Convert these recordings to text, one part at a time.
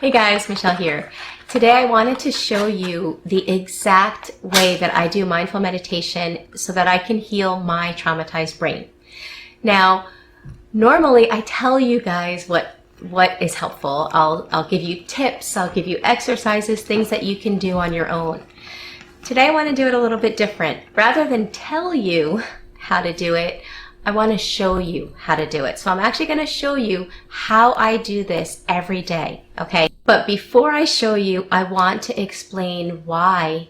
Hey guys, Michelle here. Today I wanted to show you the exact way that I do mindful meditation so that I can heal my traumatized brain. Now, normally I tell you guys what is helpful. I'll give you tips, I'll give you exercises, things that you can do on your own. Today I want to do it a little bit different. Rather than tell you how to do it, I want to show you how to do it. So I'm actually going to show you how I do this every day, okay? But before I show you, I want to explain why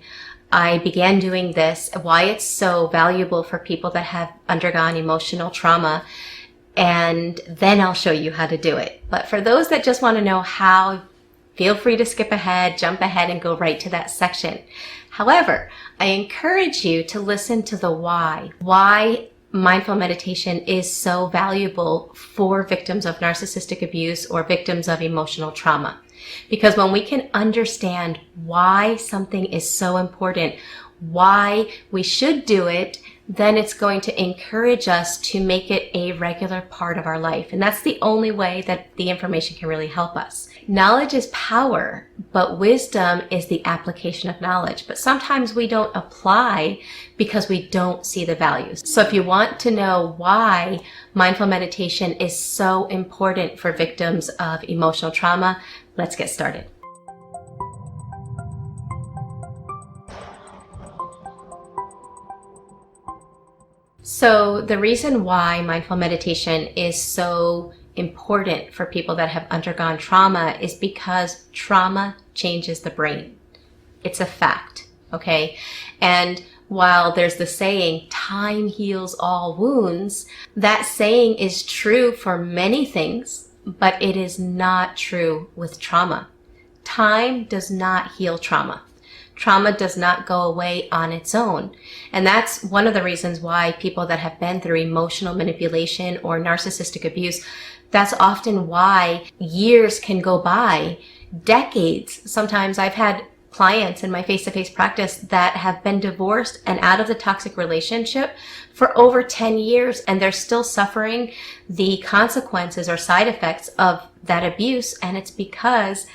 I began doing this, why it's so valuable for people that have undergone emotional trauma, and then I'll show you how to do it. But for those that just want to know how, feel free to skip ahead, jump ahead, and go right to that section. However, I encourage you to listen to the why. Why mindful meditation is so valuable for victims of narcissistic abuse or victims of emotional trauma. Because when we can understand why something is so important, why we should do it, then it's going to encourage us to make it a regular part of our life. And that's the only way that the information can really help us. Knowledge is power, but wisdom is the application of knowledge. But sometimes we don't apply because we don't see the values. So if you want to know why mindful meditation is so important for victims of emotional trauma, let's get started. So the reason why mindful meditation is so important for people that have undergone trauma is because trauma changes the brain. It's a fact, okay? And while there's the saying, time heals all wounds, that saying is true for many things, but it is not true with trauma. Time does not heal trauma. Trauma does not go away on its own. And that's one of the reasons why people that have been through emotional manipulation or narcissistic abuse, that's often why years can go by, decades. Sometimes I've had clients in my face-to-face practice that have been divorced and out of the toxic relationship for over 10 years, and they're still suffering the consequences or side effects of that abuse. And it's because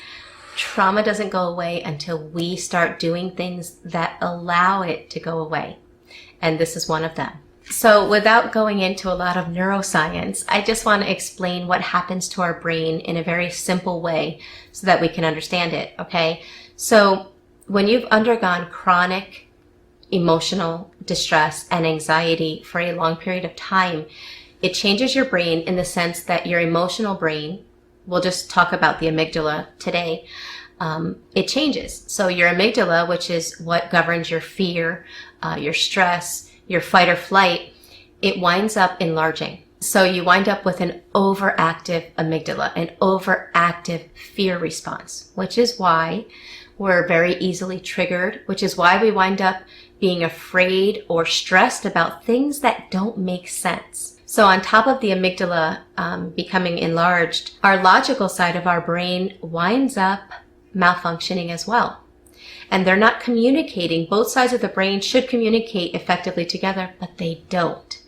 trauma doesn't go away until we start doing things that allow it to go away. And this is one of them. So without going into a lot of neuroscience, I just want to explain what happens to our brain in a very simple way so that we can understand it, okay? So when you've undergone chronic emotional distress and anxiety for a long period of time, it changes your brain in the sense that your emotional brain, we'll just talk about the amygdala today, it changes. So your amygdala, which is what governs your fear, your stress, your fight or flight, it winds up enlarging. So you wind up with an overactive amygdala, an overactive fear response, which is why we're very easily triggered, which is why we wind up being afraid or stressed about things that don't make sense. So on top of the amygdala becoming enlarged, our logical side of our brain winds up malfunctioning as well. And they're not communicating. Both sides of the brain should communicate effectively together, but they don't.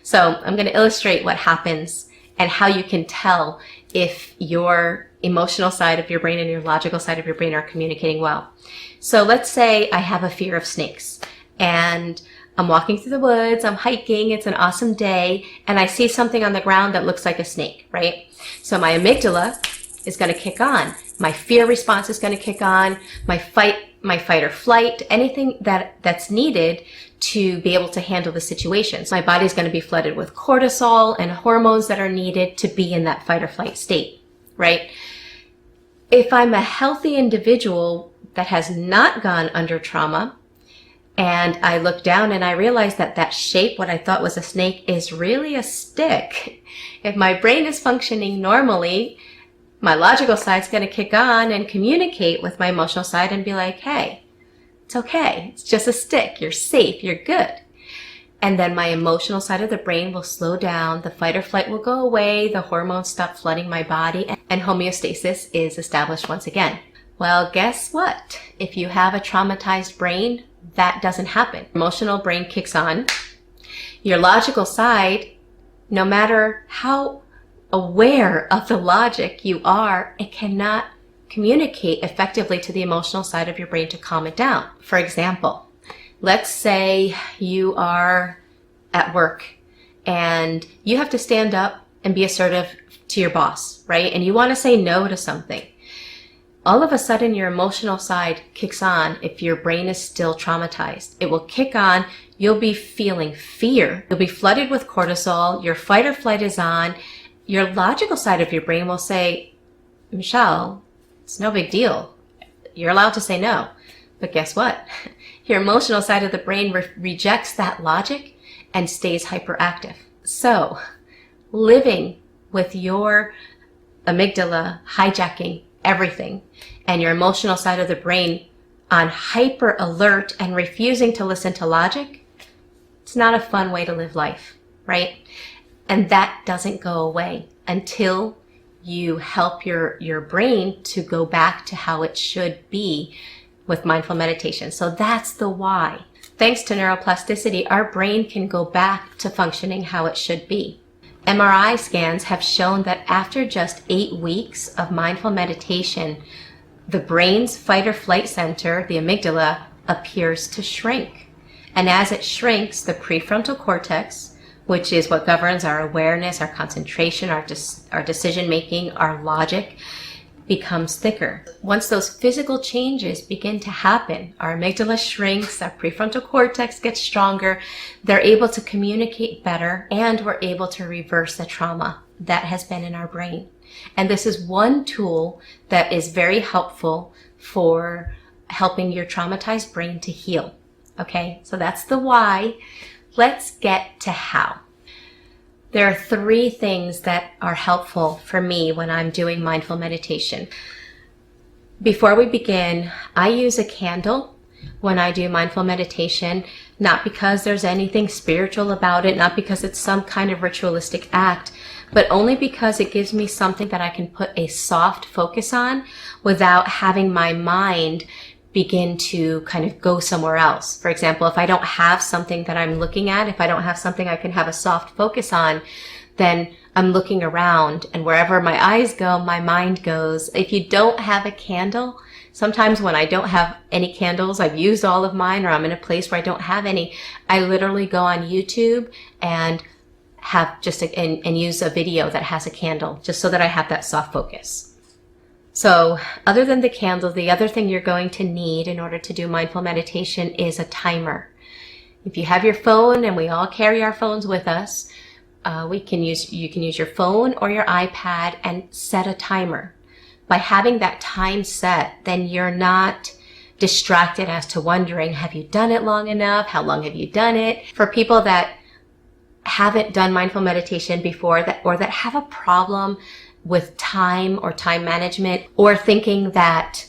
So I'm going to illustrate what happens and how you can tell if your emotional side of your brain and your logical side of your brain are communicating well. So let's say I have a fear of snakes and I'm walking through the woods, I'm hiking, it's an awesome day, and I see something on the ground that looks like a snake, right? So my amygdala is going to kick on. My fear response is going to kick on. My fight or flight, anything that's needed to be able to handle the situation. So my body is going to be flooded with cortisol and hormones that are needed to be in that fight or flight state, right? If I'm a healthy individual that has not gone under trauma, and I look down and I realize that that shape, what I thought was a snake, is really a stick. If my brain is functioning normally, my logical side's going to kick on and communicate with my emotional side and be like, hey, it's okay. It's just a stick. You're safe. You're good. And then my emotional side of the brain will slow down. The fight or flight will go away. The hormones stop flooding my body and homeostasis is established once again. Well, guess what? If you have a traumatized brain, that doesn't happen. Emotional brain kicks on. Your logical side, no matter how aware of the logic you are, it cannot communicate effectively to the emotional side of your brain to calm it down. For example, let's say you are at work and you have to stand up and be assertive to your boss, right? And you want to say no to something. All of a sudden, your emotional side kicks on if your brain is still traumatized. It will kick on. You'll be feeling fear. You'll be flooded with cortisol. Your fight or flight is on. Your logical side of your brain will say, Michele, it's no big deal. You're allowed to say no. But guess what? Your emotional side of the brain rejects that logic and stays hyperactive. So, living with your amygdala hijacking everything and your emotional side of the brain on hyper alert and refusing to listen to logic, it's not a fun way to live life, right? And that doesn't go away until you help your brain to go back to how it should be with mindful meditation. So that's the why. Thanks to neuroplasticity, our brain can go back to functioning how it should be. MRI scans have shown that after just 8 weeks of mindful meditation, the brain's fight or flight center, the amygdala, appears to shrink. And as it shrinks, the prefrontal cortex, which is what governs our awareness, our concentration, our decision-making, our logic, becomes thicker. Once those physical changes begin to happen, our amygdala shrinks, our prefrontal cortex gets stronger, they're able to communicate better, and we're able to reverse the trauma that has been in our brain. And this is one tool that is very helpful for helping your traumatized brain to heal. Okay, so that's the why. Let's get to how. There are 3 things that are helpful for me when I'm doing mindful meditation. Before we begin, I use a candle when I do mindful meditation, not because there's anything spiritual about it, not because it's some kind of ritualistic act, but only because it gives me something that I can put a soft focus on without having my mind begin to kind of go somewhere else. For example, if I don't have something that I'm looking at, if I don't have something I can have a soft focus on, then I'm looking around, and wherever my eyes go, my mind goes. If you don't have a candle, sometimes when I don't have any candles, I've used all of mine, or I'm in a place where I don't have any, I literally go on YouTube and have and use a video that has a candle, just so that I have that soft focus. So other than the candle, the other thing you're going to need in order to do mindful meditation is a timer. If you have your phone, and we all carry our phones with us, you can use your phone or your iPad and set a timer. By having that time set, then you're not distracted as to wondering, have you done it long enough? How long have you done it? For people that haven't done mindful meditation before, or that have a problem with time or time management, or thinking that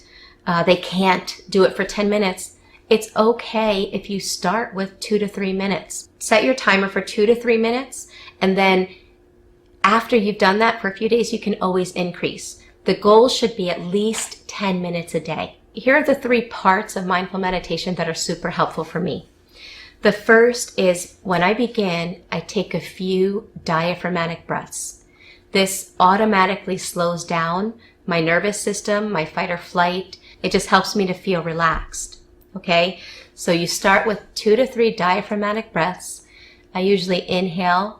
they can't do it for 10 minutes, it's okay if you start with 2 to 3 minutes. Set your timer for 2 to 3 minutes, and then after you've done that for a few days, you can always increase. The goal should be at least 10 minutes a day. Here are the 3 parts of mindful meditation that are super helpful for me. The first is when I begin, I take a few diaphragmatic breaths. This automatically slows down my nervous system, my fight or flight. It just helps me to feel relaxed. Okay? So you start with 2 to 3 diaphragmatic breaths. I usually inhale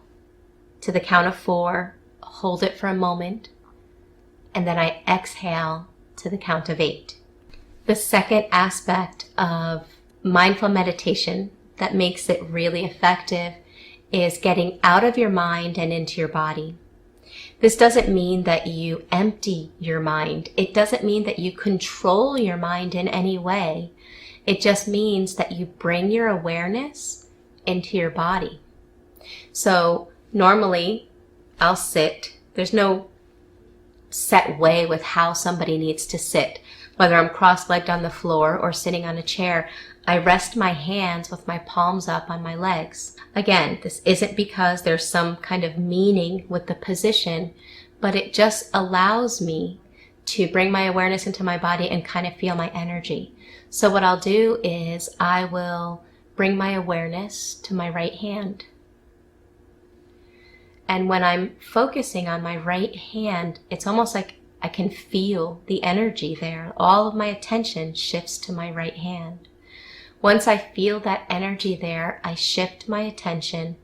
to the count of 4, hold it for a moment, and then I exhale to the count of 8. The second aspect of mindful meditation that makes it really effective is getting out of your mind and into your body. This doesn't mean that you empty your mind. It doesn't mean that you control your mind in any way. It just means that you bring your awareness into your body. So normally I'll sit. There's no set way with how somebody needs to sit. Whether I'm cross-legged on the floor or sitting on a chair, I rest my hands with my palms up on my legs. Again, this isn't because there's some kind of meaning with the position, but it just allows me to bring my awareness into my body and kind of feel my energy. So what I'll do is I will bring my awareness to my right hand. And when I'm focusing on my right hand, it's almost like I can feel the energy there. All of my attention shifts to my right hand. Once I feel that energy there, I shift my attention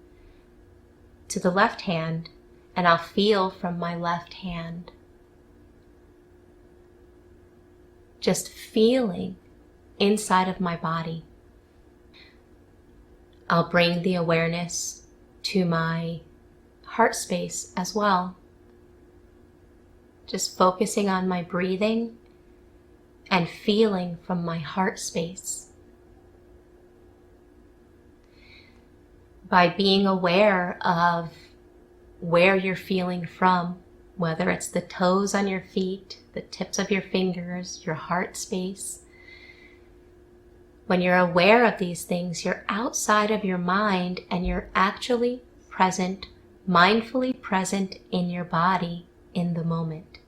to the left hand, and I'll feel from my left hand. Just feeling inside of my body. I'll bring the awareness to my heart space as well. Just focusing on my breathing and feeling from my heart space. By being aware of where you're feeling from, whether it's the toes on your feet, the tips of your fingers, your heart space. When you're aware of these things, you're outside of your mind and you're actually present, mindfully present in your body in the moment.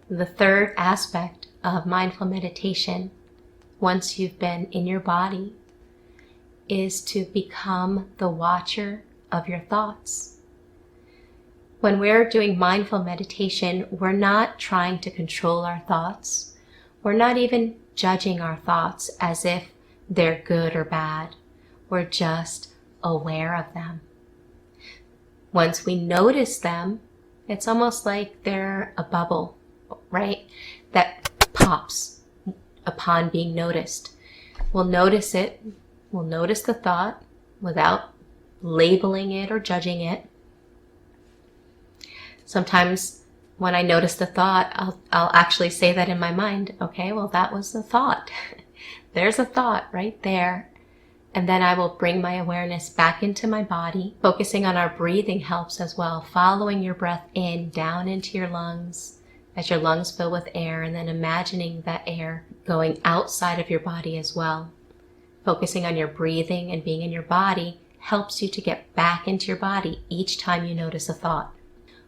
The third aspect of mindful meditation, once you've been in your body, is to become the watcher of your thoughts. When we're doing mindful meditation, we're not trying to control our thoughts. We're not even judging our thoughts as if they're good or bad. We're just aware of them. Once we notice them, it's almost like they're a bubble, right? That pops upon being noticed. We'll notice it. We'll notice the thought without labeling it or judging it. Sometimes when I notice the thought, I'll actually say that in my mind. Okay, well, that was the thought. There's a thought right there. And then I will bring my awareness back into my body. Focusing on our breathing helps as well. Following your breath in, down into your lungs, as your lungs fill with air, and then imagining that air going outside of your body as well. Focusing on your breathing and being in your body helps you to get back into your body each time you notice a thought.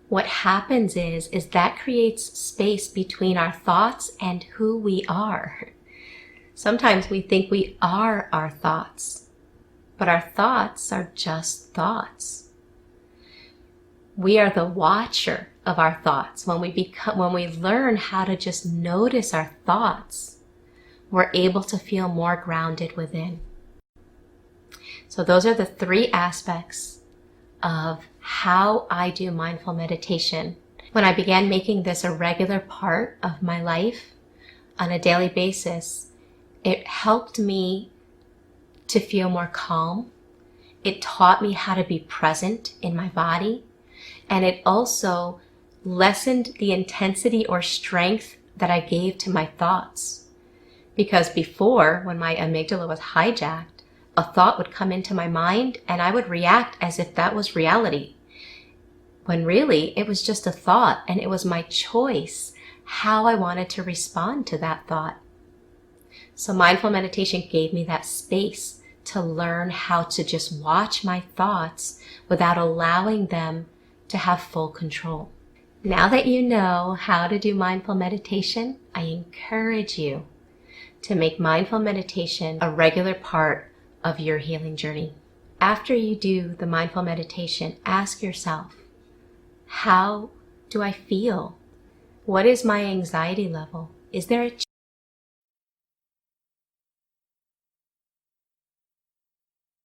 What happens is that creates space between our thoughts and who we are. Sometimes we think we are our thoughts, but our thoughts are just thoughts. We are the watcher of our thoughts. When we learn how to just notice our thoughts, we're able to feel more grounded within. So those are the three aspects of how I do mindful meditation. When I began making this a regular part of my life on a daily basis, it helped me to feel more calm. It taught me how to be present in my body, and it also lessened the intensity or strength that I gave to my thoughts. Because before, when my amygdala was hijacked, a thought would come into my mind and I would react as if that was reality. When really, it was just a thought, and it was my choice how I wanted to respond to that thought. So mindful meditation gave me that space to learn how to just watch my thoughts without allowing them to have full control. Now that you know how to do mindful meditation, I encourage you to make mindful meditation a regular part of your healing journey. After you do the mindful meditation, ask yourself, how do I feel? What is my anxiety level? Is there a